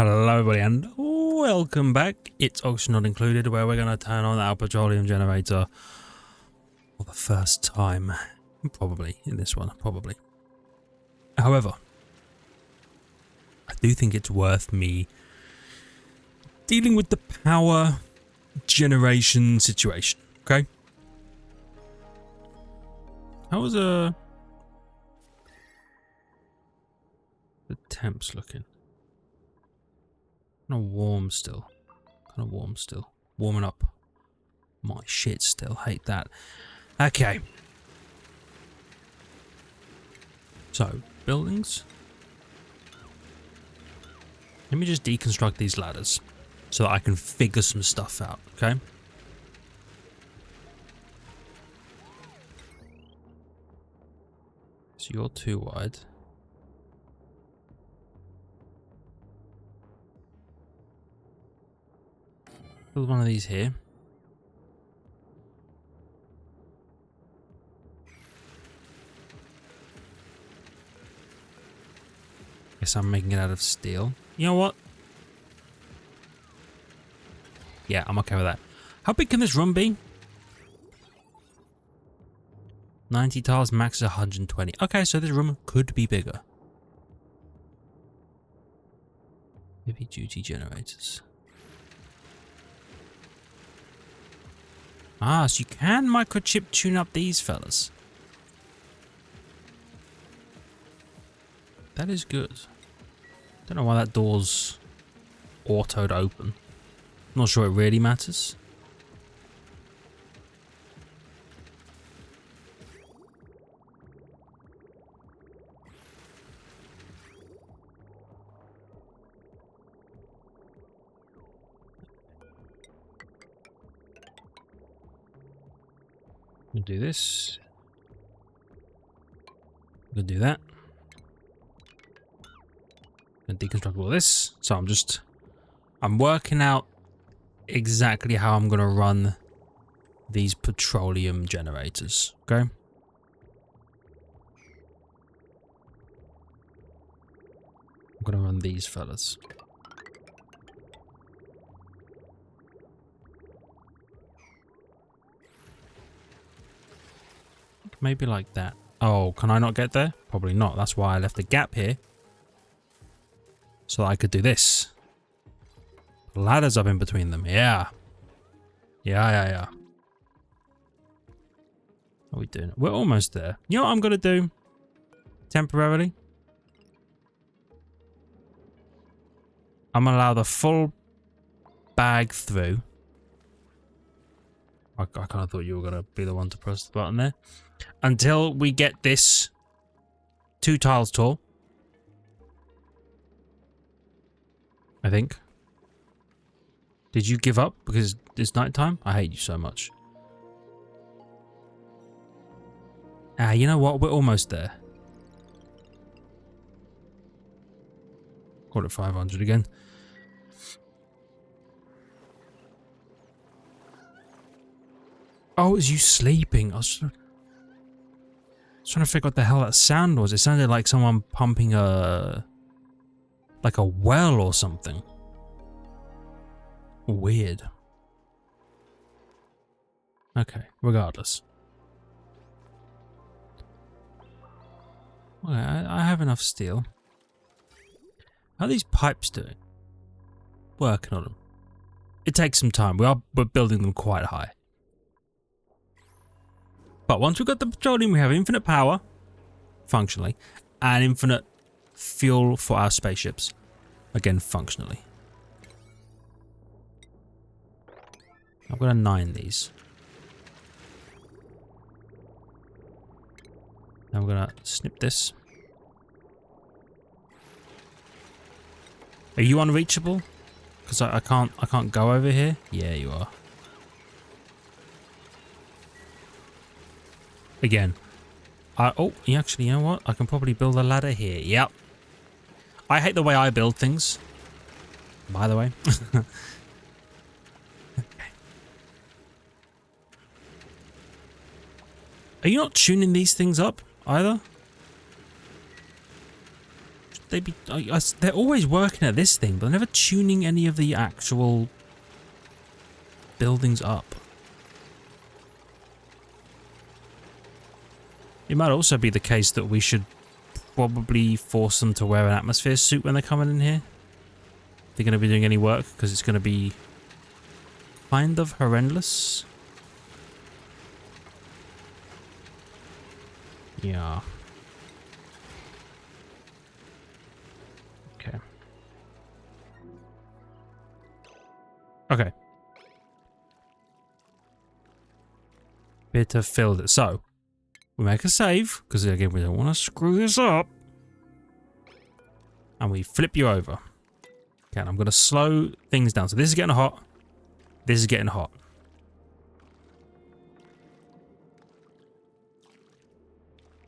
Hello everybody and welcome back. It's Oxygen Not Included, where we're going to turn on our petroleum generator for the first time. Probably in this one, probably. However, I do think it's worth me dealing with the power generation situation, okay? How was the temps looking? Kind of warm still. Warming up. My shit still. Hate that. Okay. So, buildings. Let me just deconstruct these ladders so that I can figure some stuff out, okay? So you're too wide. Build one of these here. Guess I'm making it out of steel. You know what? Yeah, I'm okay with that. How big can this room be? 90 tiles, max is 120. Okay, so this room could be bigger. Heavy duty generators. Ah, so you can microchip tune up these fellas. That is good. Don't know why that door's autoed open. Not sure it really matters. We'll do this. We'll do that. And deconstruct all this. So I'm working out exactly how I'm gonna run these petroleum generators. Okay. I'm gonna run these fellas. Maybe like that. Oh, can I not get there? Probably not. That's why I left a gap here. So that I could do this. Ladders up in between them. Yeah. Yeah. What are we doing? We're almost there. You know what I'm going to do? Temporarily? I'm going to allow the full bag through. I kind of thought you were going to be the one to press the button there. Until we get this 2 tiles tall. I think. Did you give up because it's nighttime? I hate you so much. Ah, you know what? We're almost there. Call it 500 again. Oh, it was you sleeping? I was trying to figure out what the hell that sound was. It sounded like someone pumping like a well or something. Weird. Okay, regardless. Okay, I have enough steel. How are these pipes doing? Working on them. It takes some time. We're building them quite high. But once we've got the petroleum, we have infinite power, functionally, and infinite fuel for our spaceships. Again, functionally. I'm going to 9 these. Now we're going to snip this. Are you unreachable? Because I can't go over here? Yeah, you are. Again. Oh, actually, you know what? I can probably build a ladder here. Yep. I hate the way I build things. By the way. Okay. Are you not tuning these things up either? they be? They're always working at this thing, but they're never tuning any of the actual buildings up. It might also be the case that we should probably force them to wear an atmosphere suit when they're coming in here. If they're going to be doing any work, because it's going to be kind of horrendous. Yeah. Okay. Okay. Bit of filled it. So, we make a save, because again, we don't want to screw this up. And we flip you over. Okay, and I'm going to slow things down. So this is getting hot. This is getting hot.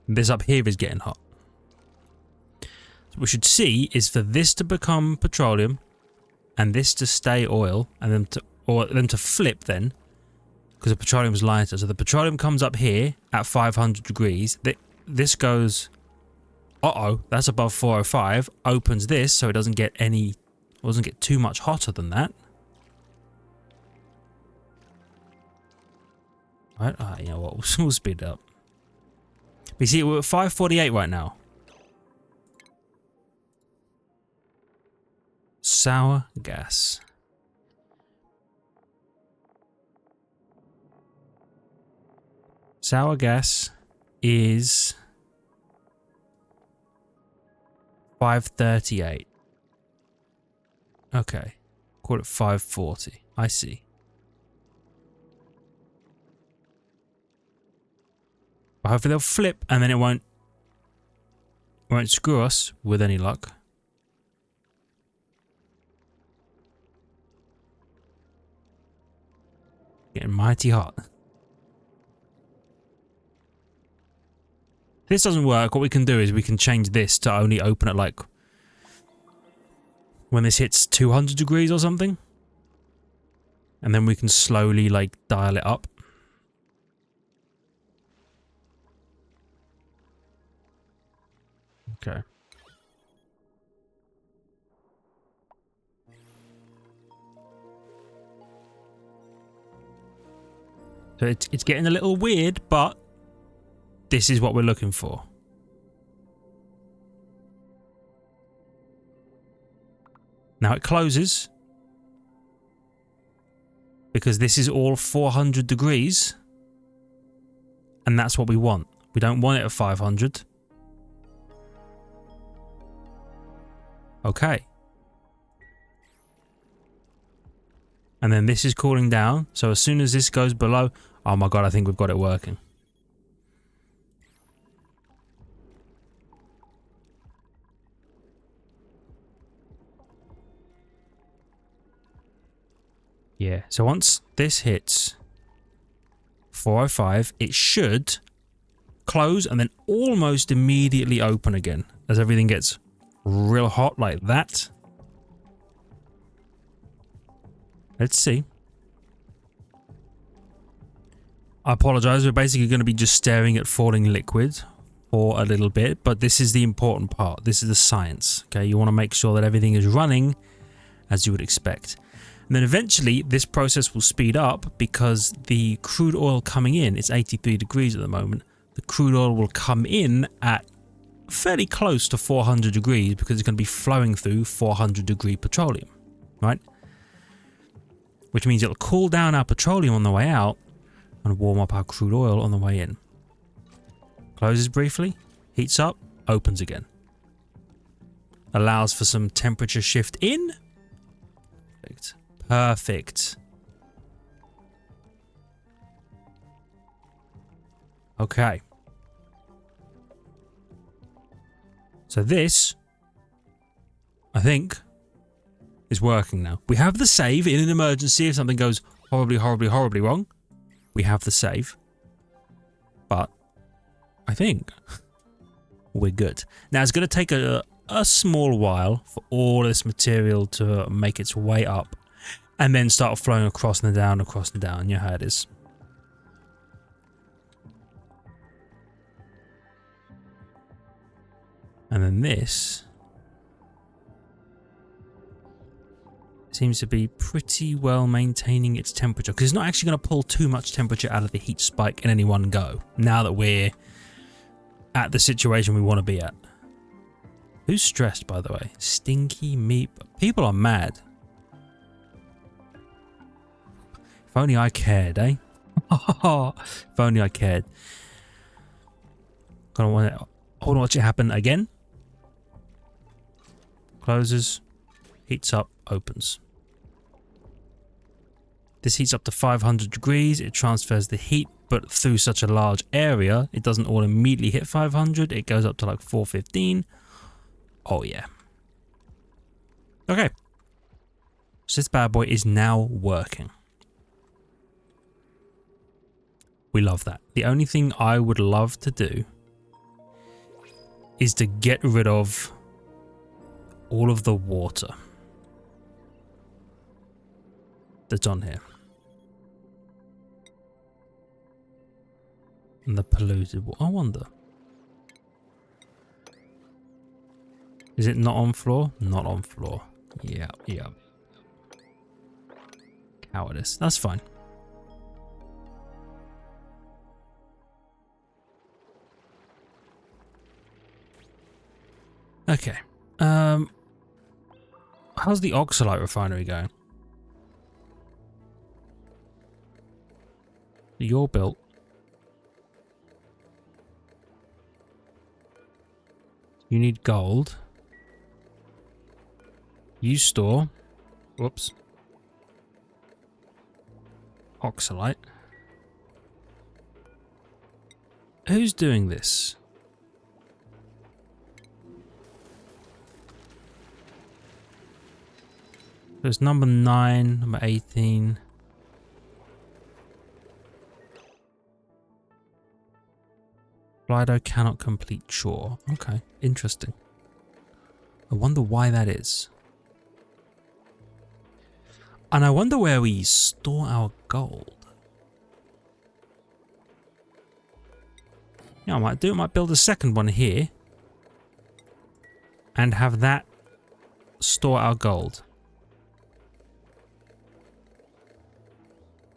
This up here is getting hot. So what we should see is for this to become petroleum and this to stay oil and them to flip then, because the petroleum is lighter. So the petroleum comes up here at 500 degrees. This goes, that's above 405. Opens this so it doesn't get too much hotter than that. Right, you know what? We'll speed it up. But you see, we're at 548 right now. Sour gas. Sour gas is 538. Okay. Call it 540. I see. But hopefully they'll flip and then it won't screw us with any luck. Getting mighty hot. If this doesn't work, what we can do is we can change this to only open at like when this hits 200 degrees or something. And then we can slowly like dial it up. Okay. So it's getting a little weird, but this is what we're looking for. Now it closes because this is all 400 degrees and that's what we want. We don't want it at 500. Okay. And then this is cooling down. So as soon as this goes below... Oh my god, I think we've got it working. Yeah, so once this hits 405, it should close and then almost immediately open again as everything gets real hot like that. Let's see. I apologize, we're basically going to be just staring at falling liquid for a little bit, but this is the important part. This is the science, okay? You want to make sure that everything is running as you would expect. And then eventually this process will speed up because the crude oil coming in, it's 83 degrees at the moment. The crude oil will come in at fairly close to 400 degrees because it's going to be flowing through 400 degree petroleum, right? Which means it'll cool down our petroleum on the way out and warm up our crude oil on the way in. Closes briefly, heats up, opens again. Allows for some temperature shift in. Perfect. Perfect. Okay. So this, I think, is working now. We have the save in an emergency if something goes horribly, horribly, horribly wrong. We have the save. But I think we're good. Now it's going to take a small while for all this material to make its way up and then start flowing across and down, across and down. You know how it is. And then this seems to be pretty well maintaining its temperature, because it's not actually going to pull too much temperature out of the heat spike in any one go, now that we're at the situation we want to be at. Who's stressed, by the way? Stinky meat. People are mad. If only I cared, eh? If only I cared. I don't want to watch it happen again. Closes, heats up, opens. This heats up to 500 degrees. It transfers the heat, but through such a large area, it doesn't all immediately hit 500. It goes up to like 415. Oh yeah. Okay. So this bad boy is now working. We love that. The only thing I would love to do is to get rid of all of the water that's on here. And the polluted water. I wonder. Is it not on floor? Not on floor. Yeah, yeah. Cowardice. That's fine. Okay. How's the Ohhhh refinery going? You're built. You need gold. You store. Whoops. Ohhhh. Who's doing this? There's number 9, number 18. Slido cannot complete chore. Okay, interesting. I wonder why that is. And I wonder where we store our gold. Yeah, I might do. I might build a second one here. And have that store our gold.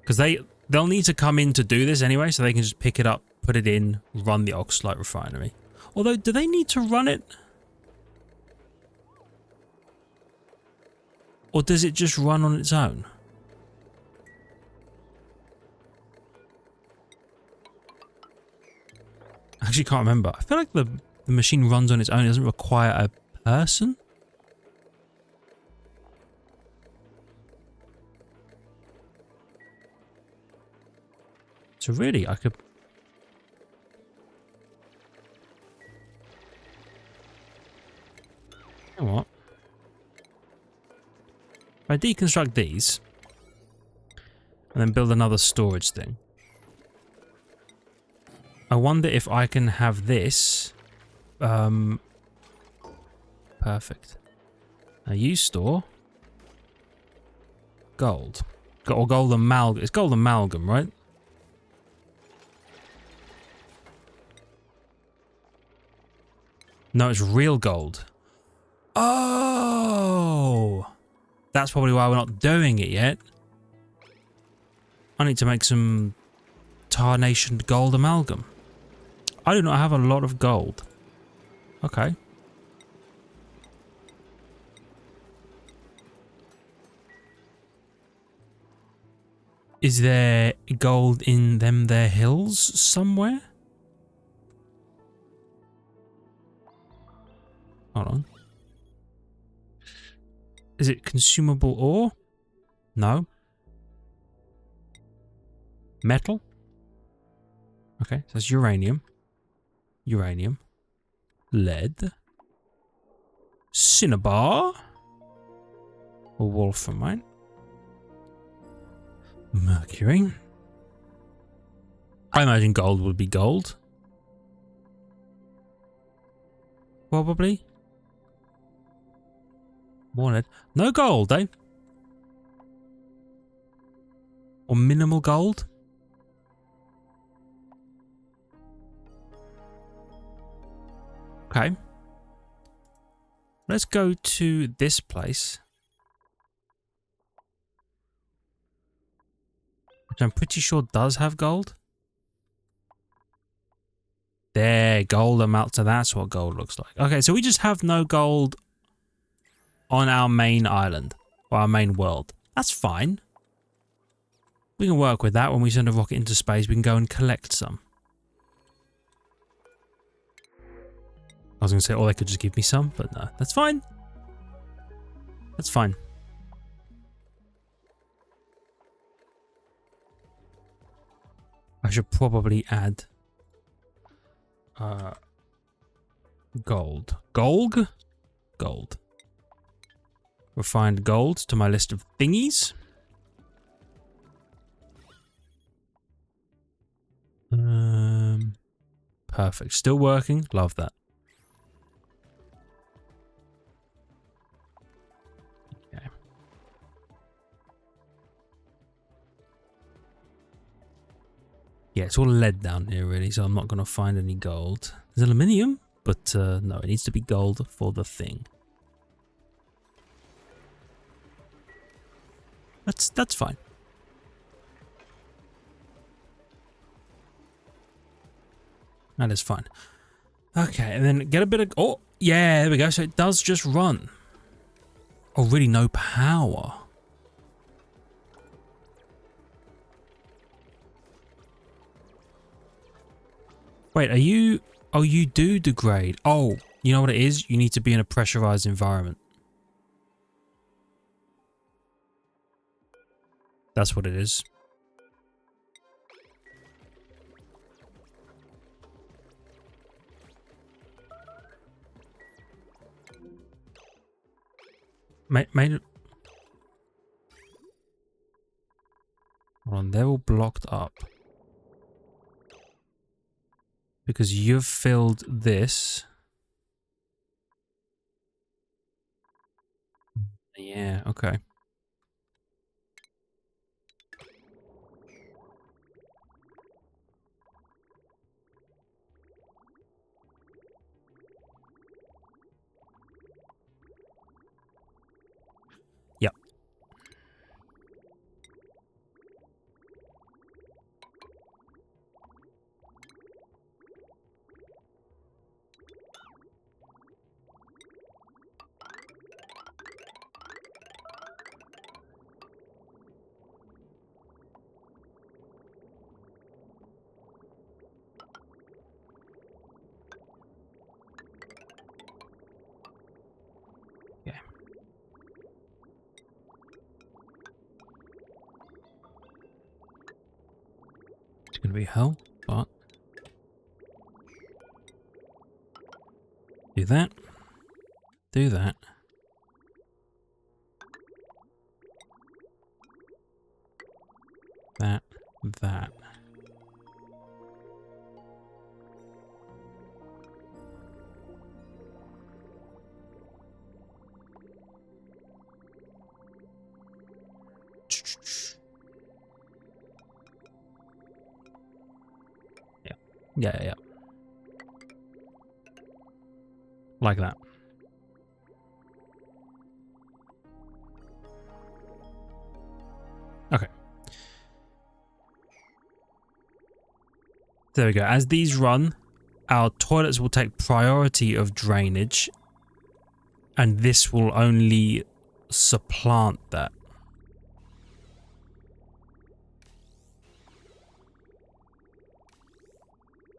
Because they'll need to come in to do this anyway, so they can just pick it up, put it in, run the Ohhhh refinery. Although, do they need to run it? Or does it just run on its own? I actually can't remember. I feel like the machine runs on its own. It doesn't require a person. So really, I could... You know what? If I deconstruct these, and then build another storage thing, I wonder if I can have this... Perfect. Now you store... gold. Or gold amalgam. It's gold amalgam, right? No, it's real gold. Oh! That's probably why we're not doing it yet. I need to make some tarnation gold amalgam. I do not have a lot of gold. Okay. Is there gold in them there hills somewhere? Hold on. Is it consumable ore? No. Metal? Okay, so that's uranium. Uranium. Lead. Cinnabar. Or wolframite. Mercury. I imagine gold would be gold. Probably. More lead. No gold, eh? Or minimal gold? Okay. Let's go to this place. which I'm pretty sure does have gold. There, gold amounts to that's what gold looks like. Okay, so we just have no gold on our main island, or our main world. That's fine. We can work with that. When we send a rocket into space, we can go and collect some. I was going to say, oh, they could just give me some, but no, that's fine. That's fine. I should probably add gold. Gold? Gold. Refined gold to my list of thingies. Perfect. Still working. Love that. Okay. Yeah, it's all lead down here, really, so I'm not going to find any gold. There's aluminium, but no, it needs to be gold for the thing. That's fine. That is fine. Okay, and then get a bit of... Oh, yeah, there we go. So it does just run. Oh, really no power. Wait, are you... Oh, you do degrade. Oh, you know what it is? You need to be in a pressurized environment. That's what it is. Made it... Hold on, they're all blocked up. Because you've filled this. Yeah, okay. Yep. Okay. It's gonna be hell, but do that. Do that. That. That. Yeah. Like that. Okay. There we go. As these run, our toilets will take priority of drainage, and this will only supplant that.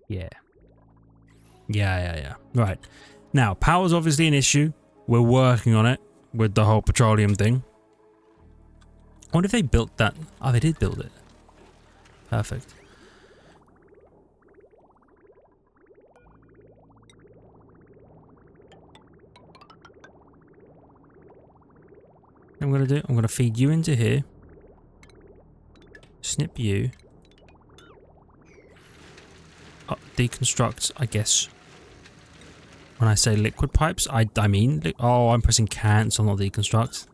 Yeah. Yeah. Right. Now, power's obviously an issue. We're working on it with the whole petroleum thing. I wonder if they built that. Oh, they did build it. Perfect. I'm going to do, I'm going to feed you into here. Snip you. Deconstruct, I guess. When I say liquid pipes, I mean... Oh, I'm pressing cancel, not deconstruct.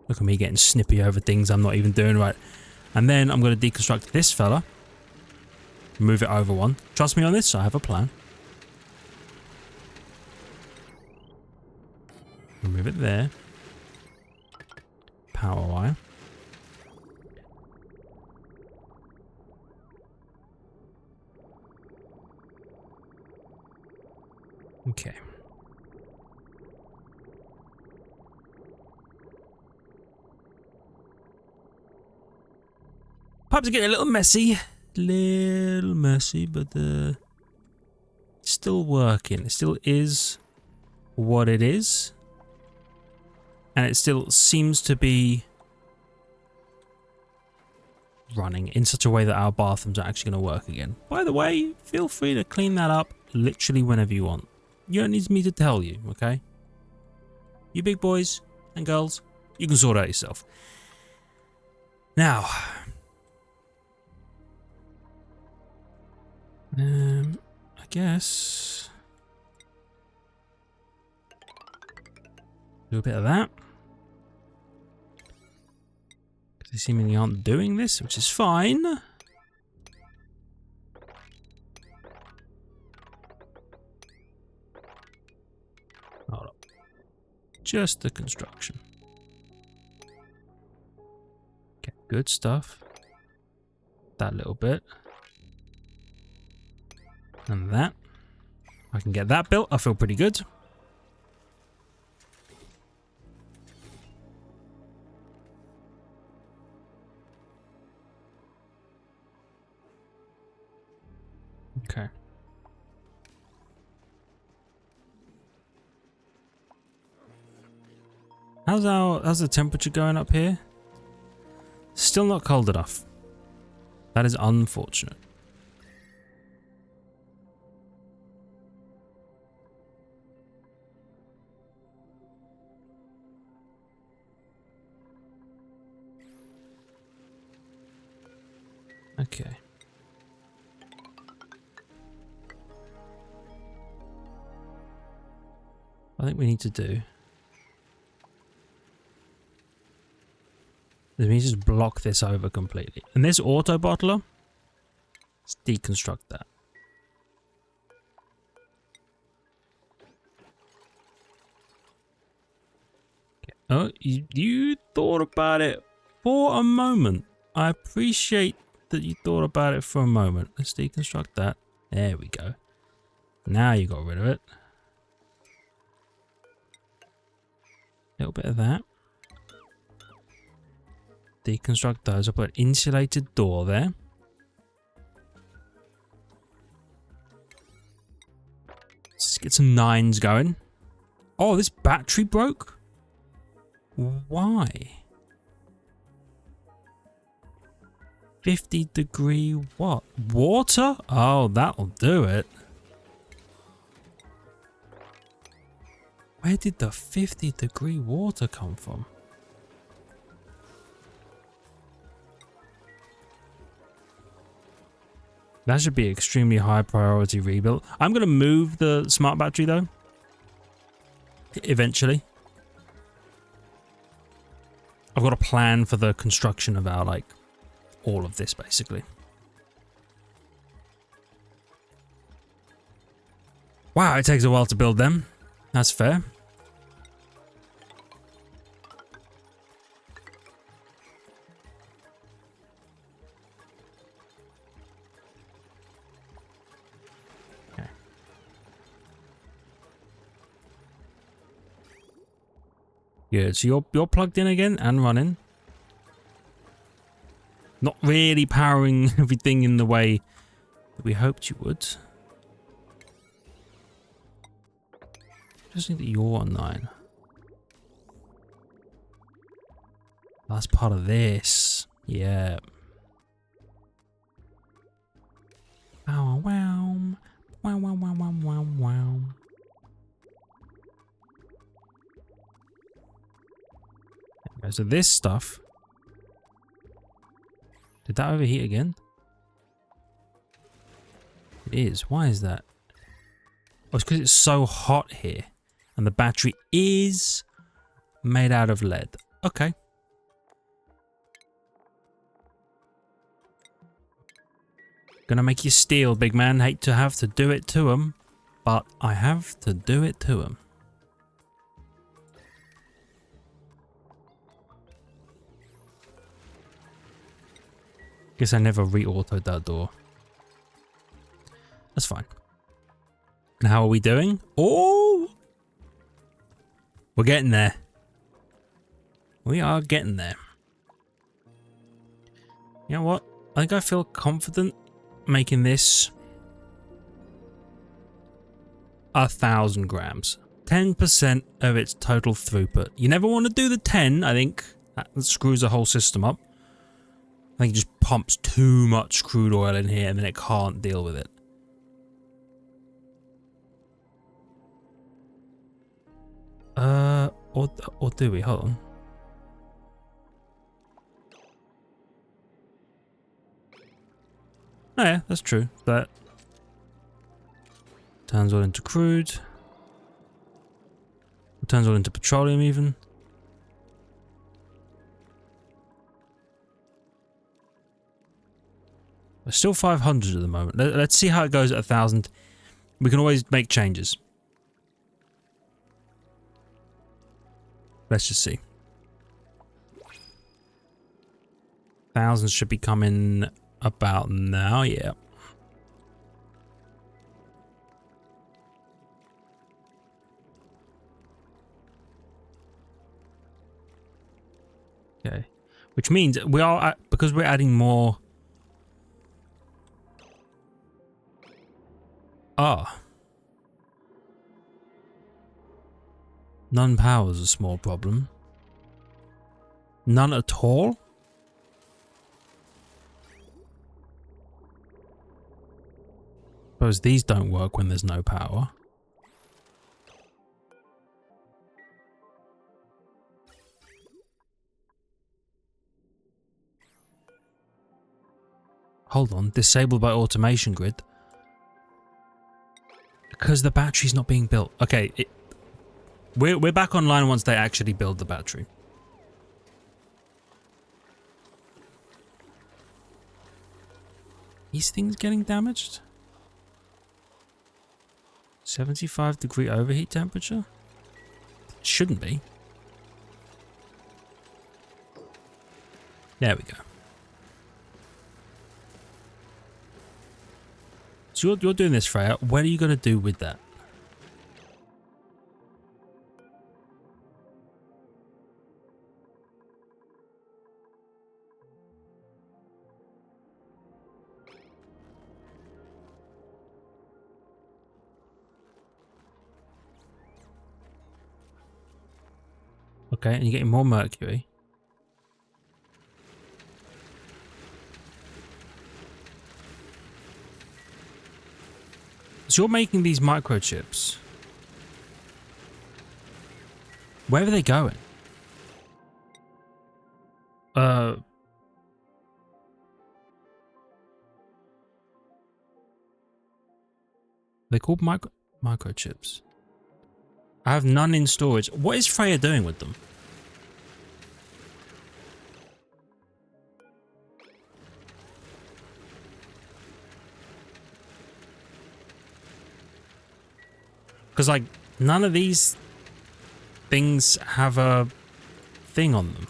Look at me getting snippy over things I'm not even doing right. And then I'm going to deconstruct this fella. Move it over one. Trust me on this, I have a plan. Move it there. Power wire. Okay. Pipes are getting a little messy. Little messy, but still working. It still is what it is. And it still seems to be running in such a way that our bathrooms are actually going to work again. By the way, feel free to clean that up literally whenever you want. You don't need me to tell you, okay? You big boys and girls, you can sort it out yourself. Now, I guess do a bit of that. Because they seemingly aren't doing this, which is fine. Hold up. Just the construction. Okay, good stuff. That little bit. And that. I can get that built. I feel pretty good. Okay. How's the temperature going up here? Still not cold enough. That is unfortunate. Okay. I think we need to do is we just block this over completely. And this auto bottler, let's deconstruct that. Okay. Oh, you thought about it for a moment. I appreciate that you thought about it for a moment. Let's deconstruct that. There we go. Now you got rid of it. A little bit of that. Deconstruct those. I'll put an insulated door there. Let's get some 9s going. Oh, this battery broke? Why? 50-degree what? Water? Oh, that'll do it. Where did the 50-degree water come from? That should be extremely high priority rebuild. I'm going to move the smart battery though. Eventually. I've got a plan for the construction of our, like, all of this basically. Wow, it takes a while to build them. That's fair. Okay. Good. So you're plugged in again and running. Not really powering everything in the way that we hoped you would. Just think that you're on 9. That's part of this. Yeah. Wow, wow. Wow, wow, wow, wow, wow, wow. Okay, so this stuff. Did that overheat again? It is. Why is that? Oh, it's because it's so hot here. And the battery is made out of lead. Okay. Gonna make you steel, big man. Hate to have to do it to him, but I have to do it to him. Guess I never re-autoed that door. That's fine. And how are we doing? Oh! We're getting there. We are getting there. You know what? I think I feel confident making this 1,000 grams. 10% of its total throughput. You never want to do the 10, I think. That screws the whole system up. I think it just pumps too much crude oil in here and then it can't deal with it. Or do we? Hold on. Oh yeah, that's true. That turns all into crude. It turns all into petroleum even. We're still 500 at the moment. Let's see how it goes at 1,000. We can always make changes. Let's just see. 1,000 should be coming about now, yeah. Okay. Which means we are, because we're adding more. Ah. Non-power is a small problem. None at all? Suppose these don't work when there's no power. Hold on, disabled by automation grid. Because the battery's not being built. Okay, we're back online once they actually build the battery. These things getting damaged? 75-degree overheat temperature? Shouldn't be. There we go. So you're doing this, Freya. What are you going to do with that? Okay, and you're getting more mercury. So you're making these microchips. Where are they going? They're called microchips. I have none in storage. What is Freya doing with them? Because, like, none of these things have a thing on them.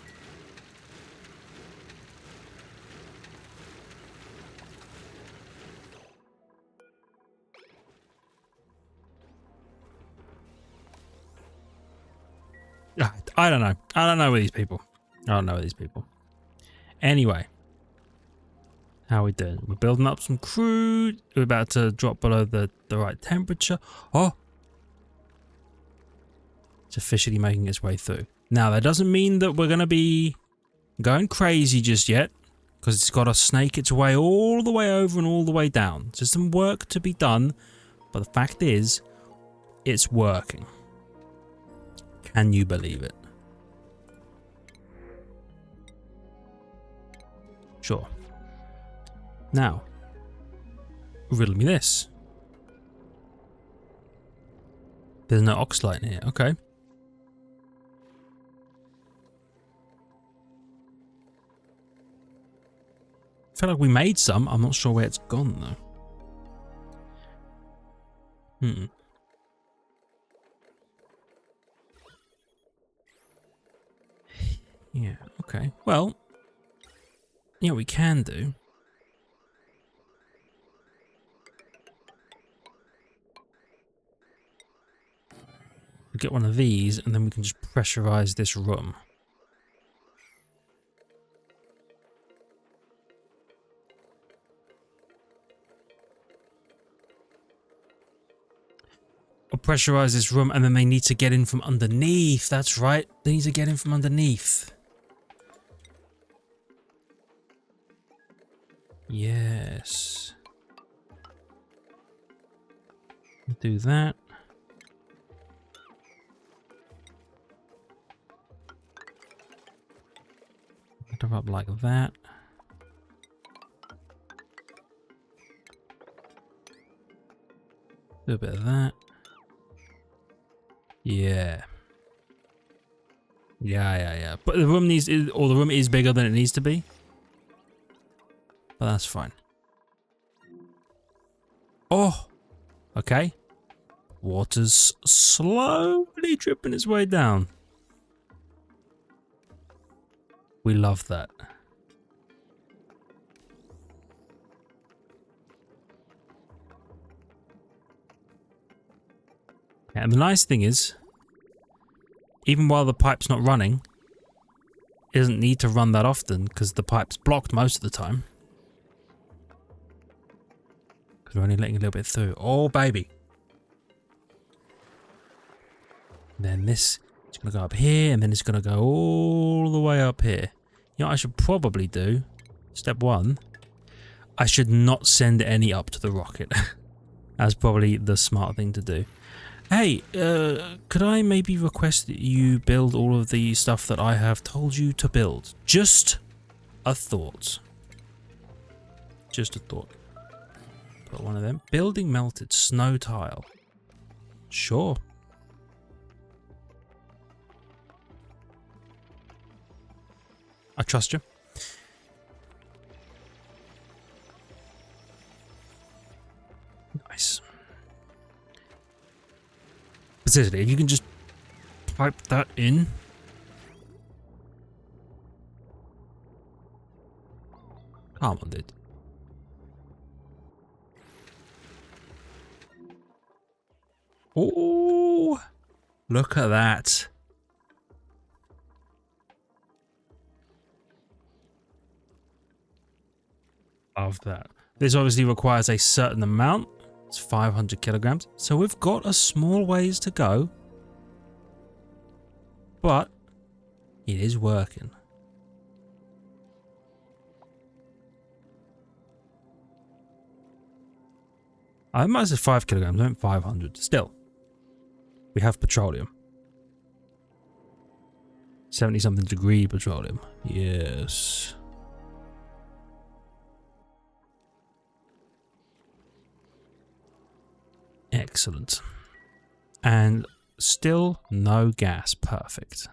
I don't know. I don't know with these people. I don't know with these people. Anyway. How are we doing? We're building up some crude. We're about to drop below the right temperature. Oh! It's officially making its way through. Now, that doesn't mean that we're going to be going crazy just yet. Because it's got to snake its way all the way over and all the way down. There's some work to be done. But the fact is, it's working. Can you believe it? Sure. Now, riddle me this. There's no oxalate in here. Okay. I feel like we made some. I'm not sure where it's gone though. Yeah, okay. Well, you know what we can do? get one of these, and then we can just pressurize this room. Or pressurize this room, and then they need to get in from underneath. That's right. They need to get in from underneath. Yes. Do that. Put it up like that. Do a bit of that. Yeah. Yeah. But the room needs, or the room is bigger than it needs to be. But that's fine. Oh, okay. Water's slowly dripping its way down. We love that. And the nice thing is, even while the pipe's not running, it doesn't need to run that often because the pipe's blocked most of the time. Because we're only letting a little bit through. Oh, baby. Then this is going to go up here, and then it's going to go all the way up here. You know what I should probably do? Step 1. I should not send any up to the rocket. That's probably the smart thing to do. Hey, could I maybe request that you build all of the stuff that I have told you to build? Just a thought. Just a thought. Put one of them. Building melted snow tile. Sure. I trust you. Nice. But seriously, if you can just pipe that in. Come on, dude. Oh, look at that. Love that. This obviously requires a certain amount. It's 500 kilograms. So we've got a small ways to go. But it is working. I might say 5 kilograms, not 500. Still, we have petroleum. 70-something degree petroleum. Yes. Excellent. And still no gas. Perfect.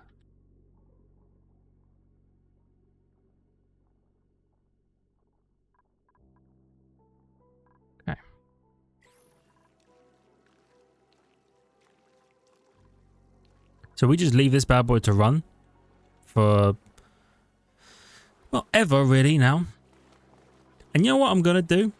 Okay. So we just leave this bad boy to run for, well, ever really now. And you know what I'm going to do?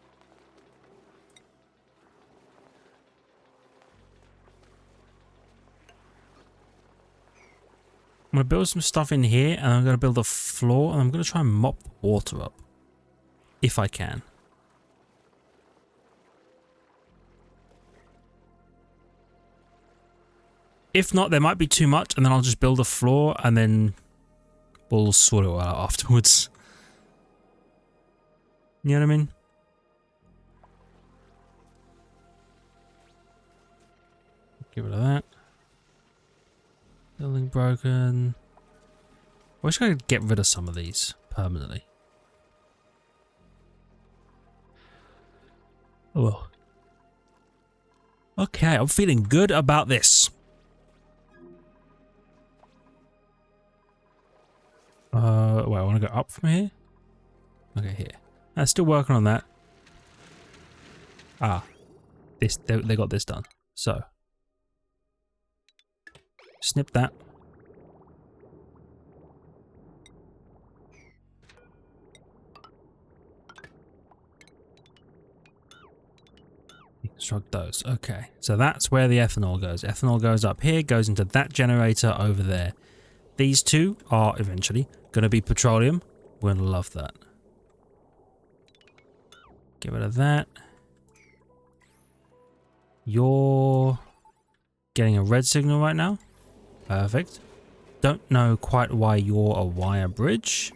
I'm going to build some stuff in here, and I'm going to build a floor, and I'm going to try and mop the water up. If I can. If not, there might be too much, and then I'll just build a floor, and then we'll sort it out afterwards. You know what I mean? Get rid of that. Building broken. I wish I could get rid of some of these permanently. Oh well. Okay, I'm feeling good about this. Wait, I want to go up from here? Okay, here. I'm still working on that. Ah. They got this done. So. Snip that. deconstruct those. Okay, so that's where the ethanol goes. Ethanol goes up here, goes into that generator over there. These two are eventually going to be petroleum. We're going to love that. Get rid of that. You're getting a red signal right now. Perfect. Don't know quite why you're a wire bridge.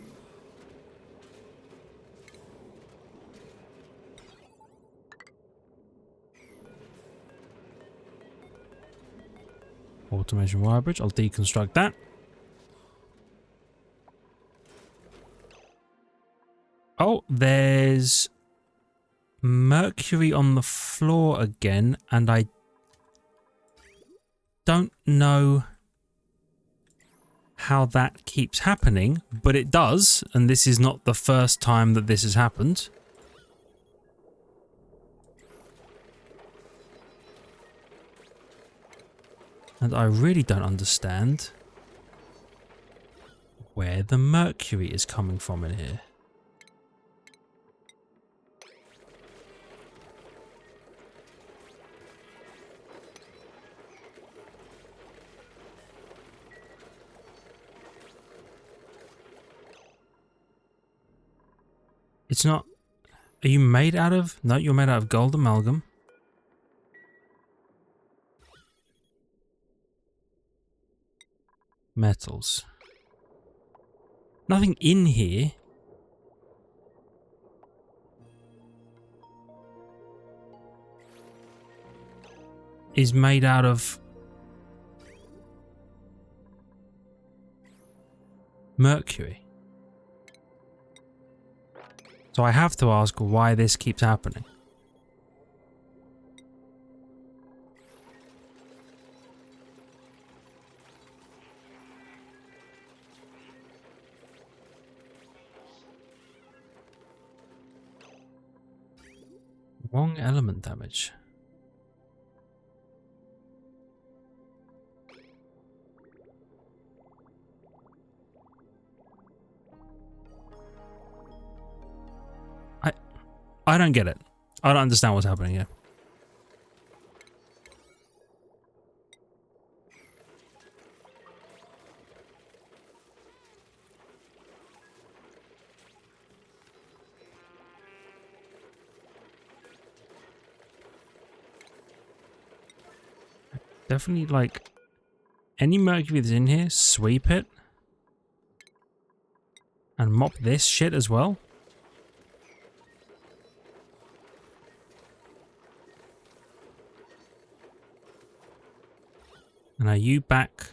Automation wire bridge. I'll deconstruct that. Oh, there's mercury on the floor again, and I don't know how that keeps happening, but it does, and this is not the first time that this has happened. And I really don't understand where the mercury is coming from in here. It's not... Are you made out of... No, you're made out of gold amalgam. Metals. Nothing in here. Is made out of... mercury. So I have to ask why this keeps happening. Wrong element damage. I don't get it. I don't understand what's happening here. Definitely, like, any mercury that's in here, sweep it. And mop this shit as well. And are you back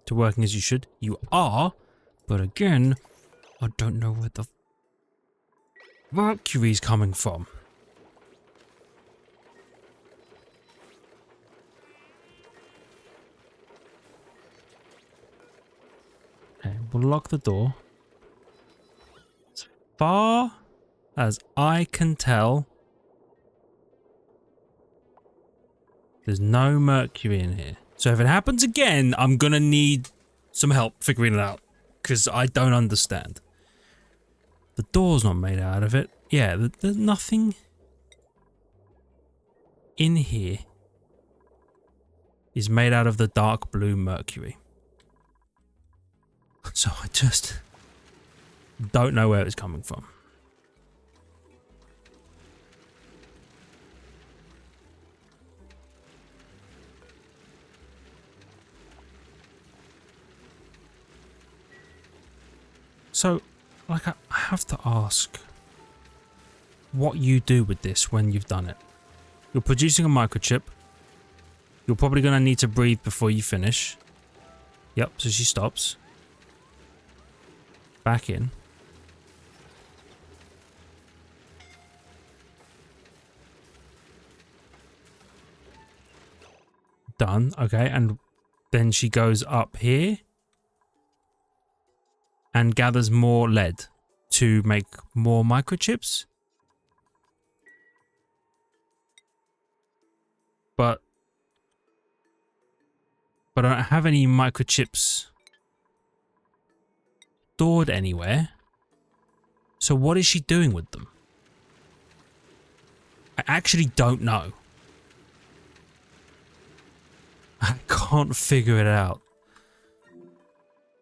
to working as you should? You are, but again, I don't know where the mercury's coming from. Okay, we'll lock the door. As far as I can tell, there's no mercury in here. So if it happens again, I'm gonna need some help figuring it out. Because I don't understand. The door's not made out of it. Yeah, there's nothing in here is made out of the dark blue mercury. So I just don't know where it's coming from. So, like, I have to ask what you do with this when you've done it. You're producing a microchip. You're probably going to need to breathe before you finish. Yep, so she stops. Back in. Done. Okay, and then she goes up here. And gathers more lead to make more microchips. But I don't have any microchips stored anywhere. So what is she doing with them? I actually don't know. I can't figure it out.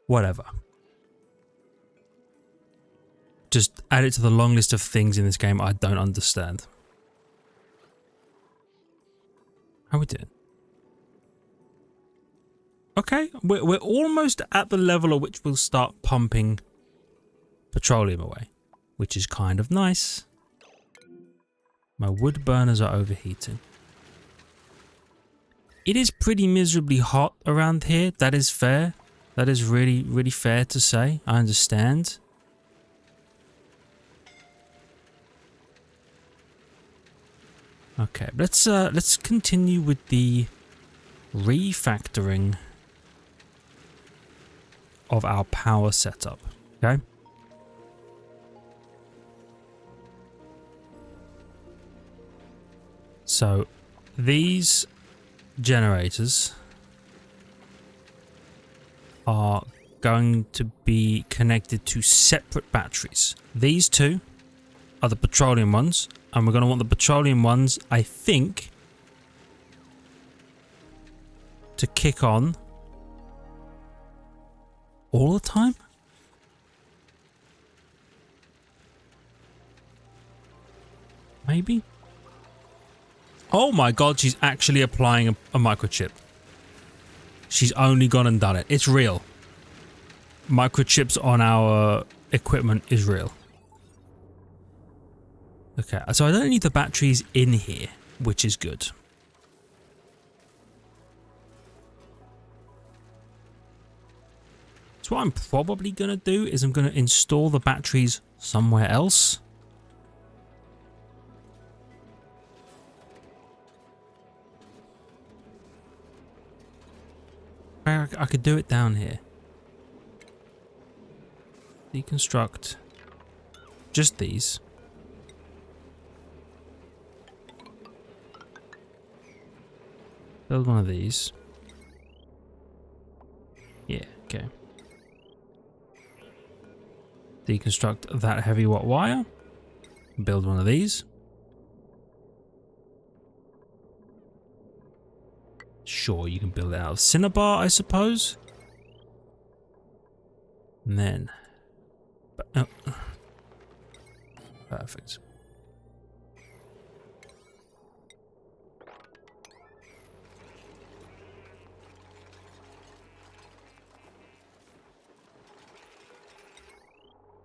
Whatever. Just add it to the long list of things in this game I don't understand. How we doing? Okay, we're almost at the level at which we'll start pumping petroleum away, which is kind of nice. My wood burners are overheating. It is pretty miserably hot around here. That is fair. That is really, really fair to say. I understand. Okay, let's continue with the refactoring of our power setup. Okay. So these generators are going to be connected to separate batteries. These two are the petroleum ones, and we're going to want the petroleum ones, I think, to kick on all the time. Maybe. Oh my god, she's actually applying a microchip. She's only gone and done it. It's real. Microchips on our equipment is real. Okay, so I don't need the batteries in here, which is good. So what I'm probably going to do is I'm going to install the batteries somewhere else. I could do it down here. Deconstruct just these. Build one of these. Yeah, okay. Deconstruct that heavy watt wire. Build one of these. Sure, you can build it out of cinnabar, I suppose. And then... oh. Perfect.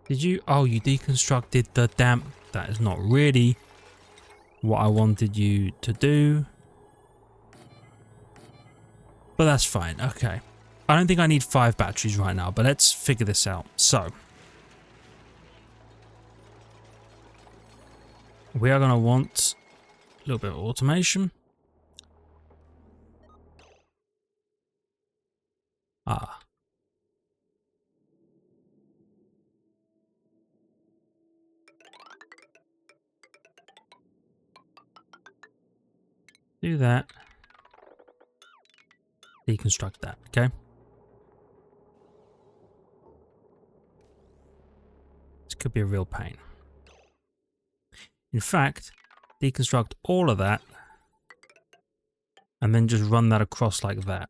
Did you... oh, you deconstructed the damn... that is not really what I wanted you to do. But that's fine. Okay. I don't think I need 5 batteries right now, but let's figure this out. So, we are going to want a little bit of automation. Ah. Do that. Deconstruct that, okay? This could be a real pain. In fact, deconstruct all of that and then just run that across like that.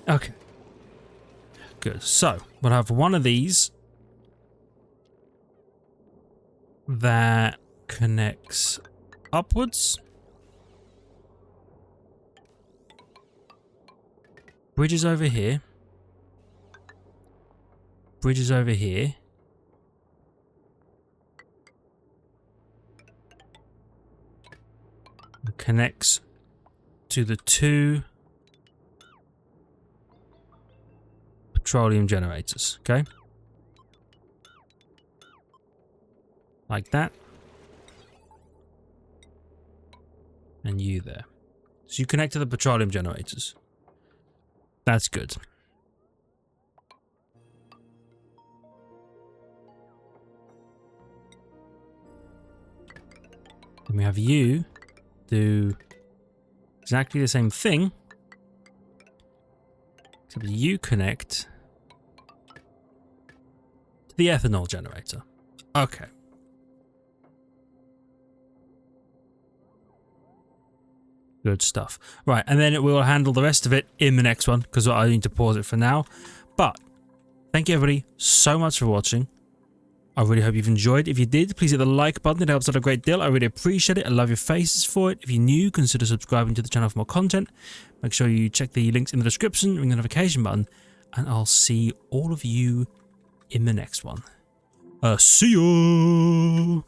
Okay. Good. So, we'll have one of these that connects upwards. Bridges over here. Bridges over here. And connects to the 2 petroleum generators, okay? Like that. And you there. So you connect to the petroleum generators. That's good. Then we have you do exactly the same thing, except you connect to the ethanol generator. Okay, Good stuff. Right, and then we'll handle the rest of it in the next one, because I need to pause it for now. But thank you everybody so much for watching. I really hope you've enjoyed. If you did, please hit the like button. It helps out a great deal. I really appreciate it. I love your faces for it. If you're new, consider subscribing to the channel for more content. Make sure you check the links in the description, ring the notification button, and I'll see all of you in the next one. See ya!